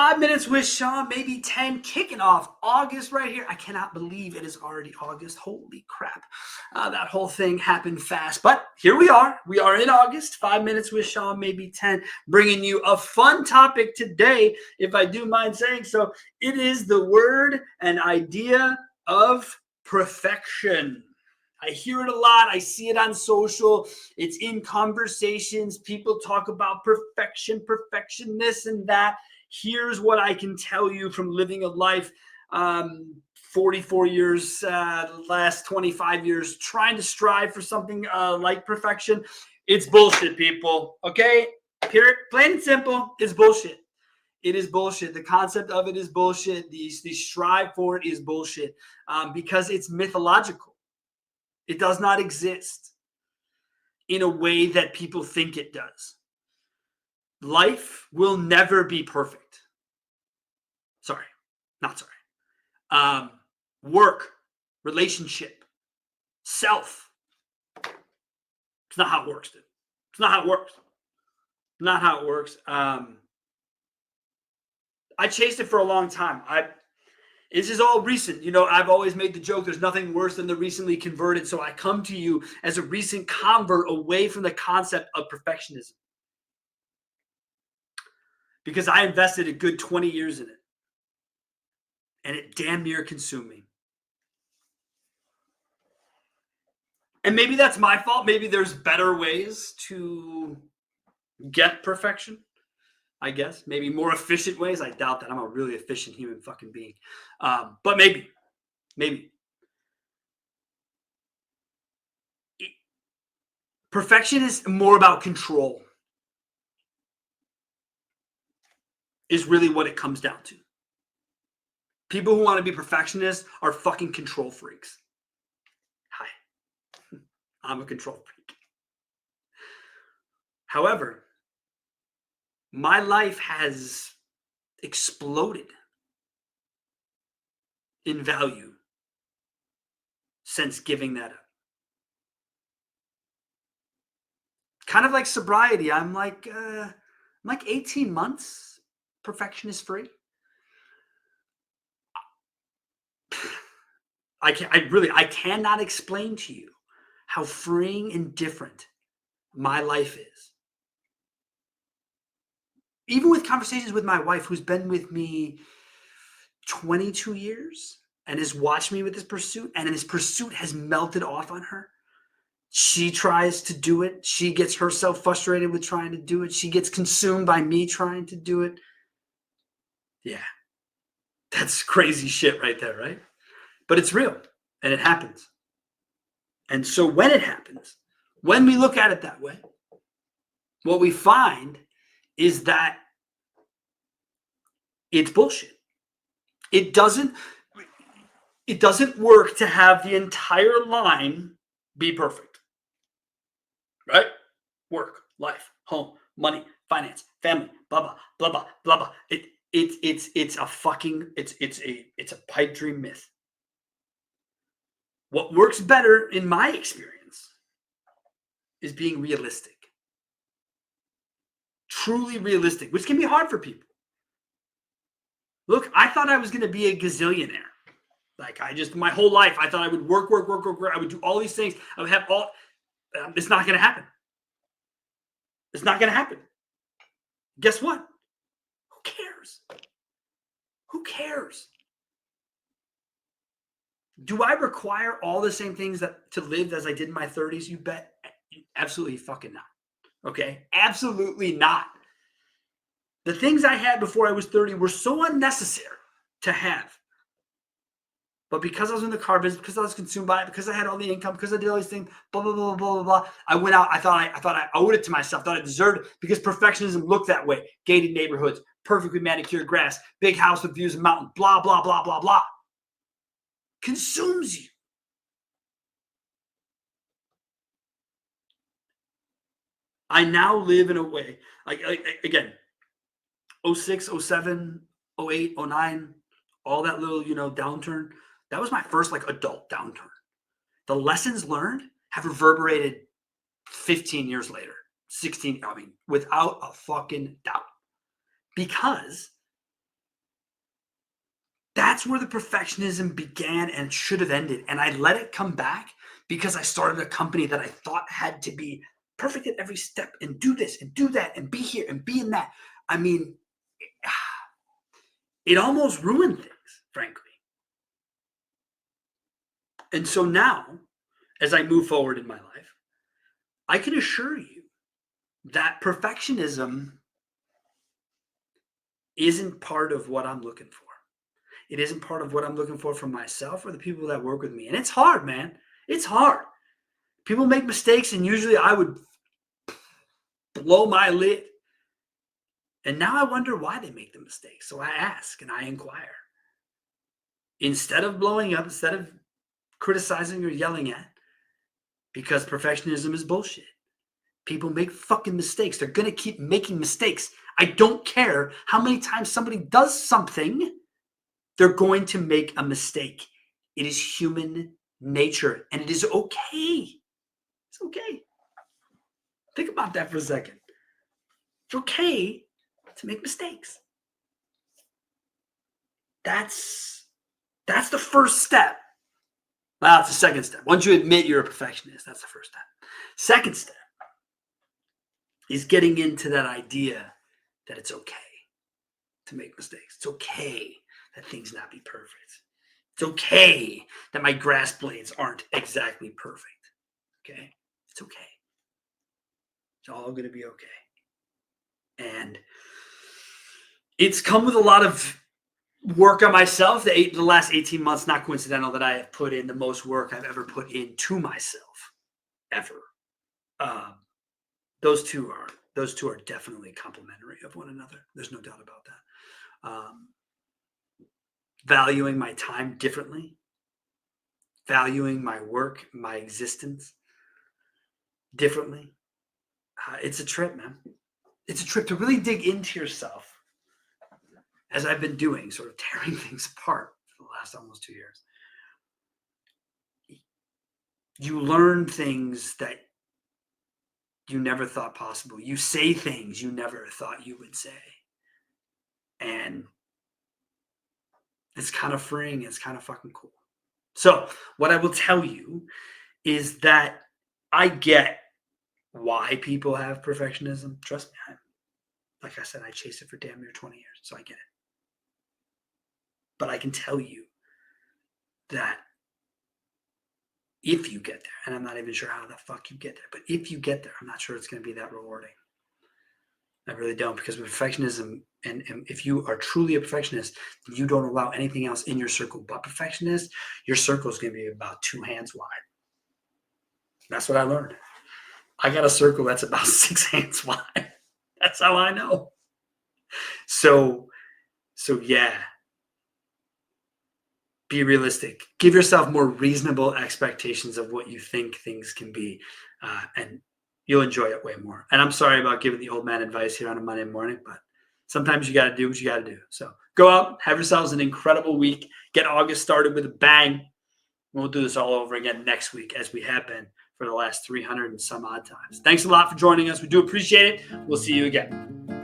5 minutes with Sean, maybe 10, kicking off August right here. I cannot believe it is already August. Holy crap. That whole thing happened fast. But here we are. We are in August. 5 minutes with Sean, maybe 10, bringing you a fun topic today, if I do mind saying so. It is the word and idea of perfection. I hear it a lot. I see it on social. It's in conversations. People talk about perfection, this and that. Here's what I can tell you from living a life, 44 years, last 25 years, trying to strive for something like perfection. It's bullshit, people. Okay? Period. Plain and simple. It's bullshit. It is bullshit. The concept of it is bullshit. The strive for it is bullshit because it's mythological. It does not exist in a way that people think it does. Life will never be perfect. Sorry, not sorry. Work, relationship, self. It's not how it works, dude. It's not how it works. Not how it works. I chased it for a long time. This is all recent. You know, I've always made the joke, there's nothing worse than the recently converted. So I come to you as a recent convert away from the concept of perfectionism. Because I invested a good 20 years in it. And it damn near consumed me. And maybe that's my fault. Maybe there's better ways to get perfection, I guess. Maybe more efficient ways. I doubt that. I'm a really efficient human fucking being. But maybe. Perfection is more about control. Is really what it comes down to. People who want to be perfectionists are fucking control freaks. Hi. I'm a control freak. However, my life has exploded in value since giving that up. Kind of like sobriety. I'm like 18 months perfectionist free. I cannot explain to you how freeing and different my life is. Even with conversations with my wife, who's been with me 22 years and has watched me with this pursuit, and this pursuit has melted off on her. She tries to do it. She gets herself frustrated with trying to do it. She gets consumed by me trying to do it. Yeah, that's crazy shit right there, right? But it's real, and it happens. And so when it happens, when we look at it that way, what we find is that it's bullshit. It doesn't work to have the entire line be perfect. Right? Work, life, home, money, finance, family, blah blah blah blah blah blah. It's a pipe dream myth. What works better, in my experience, is being realistic. Truly realistic, which can be hard for people. Look, I thought I was going to be a gazillionaire. Like, my whole life, I thought I would work. I would do all these things. I would have all. It's not going to happen. It's not going to happen. Guess what? Who cares? Who cares? Do I require all the same things to live as I did in my 30s? You bet. Absolutely fucking not. Okay? Absolutely not. The things I had before I was 30 were so unnecessary to have. But because I was in the car business, because I was consumed by it, because I had all the income, because I did all these things, blah, blah, blah, blah, blah, blah. I went out. I thought I owed it to myself. I thought I deserved it because perfectionism looked that way. Gated neighborhoods, perfectly manicured grass, big house with views of mountain, blah, blah, blah, blah, blah. Consumes you. I now live in a way, like again, 06, 07, 08, 09, all that little, downturn. That was my first adult downturn. The lessons learned have reverberated 15 years later, 16, without a fucking doubt. Because That's where the perfectionism began and should have ended. And I let it come back because I started a company that I thought had to be perfect at every step and do this and do that and be here and be in that. I mean, it almost ruined things, frankly. And so now, as I move forward in my life, I can assure you that perfectionism isn't part of what I'm looking for. It isn't part of what I'm looking for from myself or the people that work with me. And it's hard, man. It's hard. People make mistakes, and usually I would blow my lid. And now I wonder why they make the mistakes. So I ask and I inquire. Instead of blowing up, instead of criticizing or yelling at, because perfectionism is bullshit. People make fucking mistakes. They're going to keep making mistakes. I don't care how many times somebody does something, they're going to make a mistake. It is human nature, and it is okay. It's okay. Think about that for a second. It's okay to make mistakes. That's the first step. Well, it's the second step. Once you admit you're a perfectionist, that's the first step. Second step is getting into that idea that it's okay to make mistakes. It's okay that things not be perfect. It's okay that my grass blades aren't exactly perfect. Okay? It's okay. It's all going to be okay. And it's come with a lot of work on myself. The last 18 months, not coincidental that I have put in the most work I've ever put into myself, ever. Those two are definitely complementary of one another. There's no doubt about that. Valuing my time differently, valuing my work, my existence differently. It's a trip, man. It's a trip to really dig into yourself, as I've been doing, sort of tearing things apart for the last almost 2 years. You learn things that you never thought possible. You say things you never thought you would say. And it's kind of freeing. It's kind of fucking cool. So, what I will tell you is that I get why people have perfectionism. Trust me, like I said, I chased it for damn near 20 years, so I get it. But I can tell you that if you get there, and I'm not even sure how the fuck you get there, but if you get there, I'm not sure it's going to be that rewarding. I really don't, because with perfectionism, and if you are truly a perfectionist, then you don't allow anything else in your circle but perfectionist. Your circle is going to be about 2 hands wide. That's what I learned. I got a circle that's about 6 hands wide. That's how I know. So yeah. Be realistic. Give yourself more reasonable expectations of what you think things can be, and you'll enjoy it way more. And I'm sorry about giving the old man advice here on a Monday morning, but sometimes you got to do what you got to do. So go out, have yourselves an incredible week. Get August started with a bang. We'll do this all over again next week, as we have been for the last 300 and some odd times. Thanks a lot for joining us. We do appreciate it. We'll see you again.